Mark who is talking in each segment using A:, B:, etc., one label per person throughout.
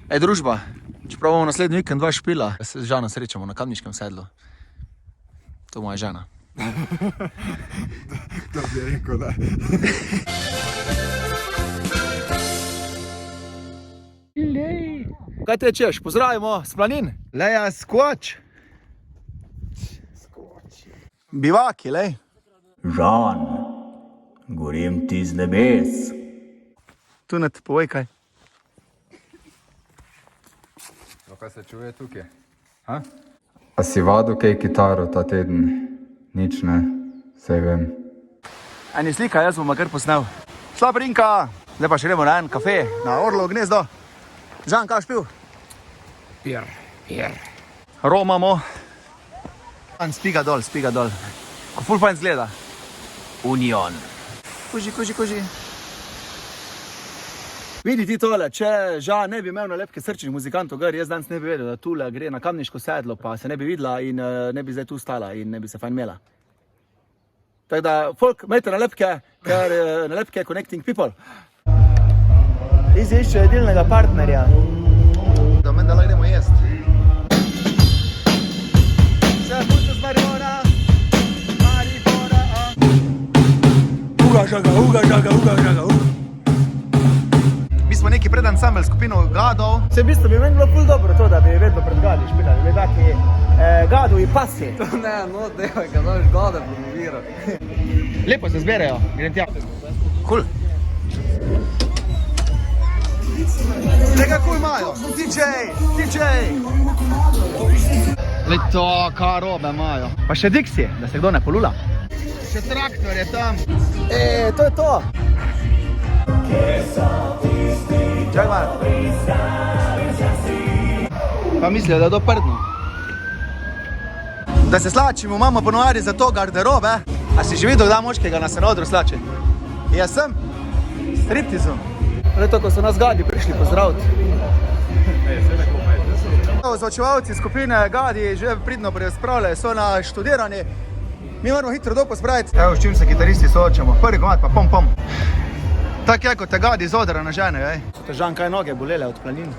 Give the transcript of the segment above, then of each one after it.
A: Družba, čeprav bomo naslednji vikend 2 špila, se z Žano srečamo na Kamniškem sedlu. To je moja žena.
B: Da bi rekel, da.
A: Kaj te češ? Pozdravimo s planin.
B: Leja, skoč.
A: Bivaki, lej.
C: Žan, gorim ti z nebes.
A: Tu ne te povej kaj.
B: Kaj se čuje tukaj? Ha? A si vadil kaj kitaro ta teden? Nič ne, saj vem.
A: Eni slika, jaz bom kar posnel. Slab Rinka, zdaj pa še gremo na en kafe, na Orlovo gnezdo. Žan, kaj špil?
B: Pier.
A: Romamo. Spiga dol. Ko ful fajn zgleda. Union. Kuži. Vidi ti tole, če Žan ne bi imel nalepke srčnih muzikantov gor, jaz danes ne bi vedel, da tule gre na Kamniško sedlo, pa se ne bi videla in ne bi zdaj tu stala in ne bi se fajn imela. Tako da, folk, imejte nalepke, ker nalepke connecting people. Izi išče edilnega partnerja. Da meni, da lahko gremo jest. Vse pusto z Maribora. Uga žaga. Mi smo neki predansambel skupino Gadov. Se v bistvu bi meni bilo ful dobro to, da bi vedno pred Gadi špilali. Bi taki Gadovi pasi.
D: Ne, no, dejaj, kad znaš Gade promovirati.
A: Lepo se zberejo, grem tja. Cool. Tega kul imajo, DJ. Leto, kar robe imajo. Pa še Dixie, da se kdo ne polula. Še traktor je tam. To je to. Čak malo. Pa mislijo, da je to prdno. Da se slačimo, imamo ponovadi za to garderobe. A si že videl, da moškega nas na odru slači? Jaz sem. Striptizom. Leto, ko so nas Gadi prišli pozdraviti. Zvočevalci skupine Gadi že pridno prespravljajo, so na študirani. Mi moramo hitro dopo spraviti. Evo, s čim se kitaristi soočamo. Prvi komad pa pom. Tak je, kot te Gadi z odra nažene, ej. So te Žan kaj noge bolele od planin?
B: Ne.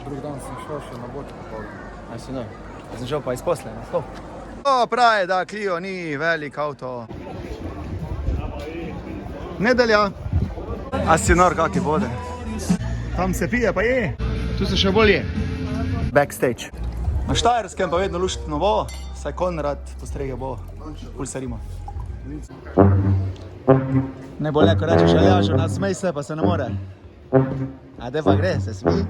B: Drug dan sem šel še na boč popoldne.
A: A si no, jaz sem šel pa iz posle, na stop. Pravi, da Clio ni velik avto. Nedelja. A si nor, kaki vode. Tam se pije, pa je. Tu se še bolj je. Backstage. Na Štajerskem pa vedno luštno bo, saj Konrad postrege bo, pulsarimo. Ne bo neko rečeš, Aljažo, nasmej se, pa se ne more. A de pa gre, se smi.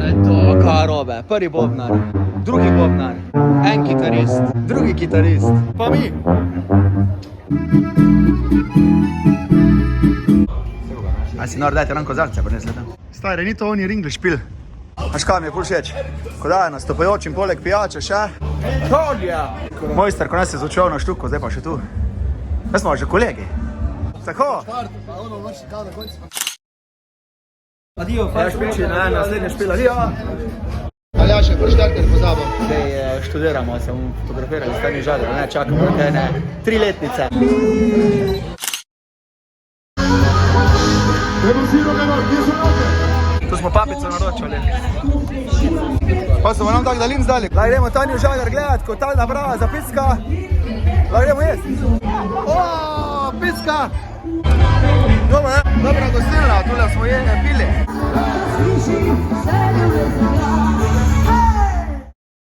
A: Eto, kaj robe, prvi bobnar, drugi bobnar, en kitarist, drugi kitarist, pa mi. A si nor, dajte nam kozarce, prinesle tam. Stari, ni to oni ringli špil. Až kaj mi je pol všeč? Ko daje nastopajočim poleg pijače še. Kolja! Mojster, ko nas je zvučal na štuku, zdaj pa še tu. Jaz smo že kolegi. Tako? Adijo, fajn špiči, naslednje špil, adijo. Aljaš, ko štarter pozabo. Zdaj študiramo, se bomo fotografirali s Tani Žadro, ne čakamo na kaj, ne, 3 letnice. Tu smo papico naročali. Pa smo nam tak dalin zdali. Lahko gremo Tanju Žagar gledat, ko ta naprava zapiska. Lahko gremo jest. Piska! Dobro, dobra gostilna, tule smo pili.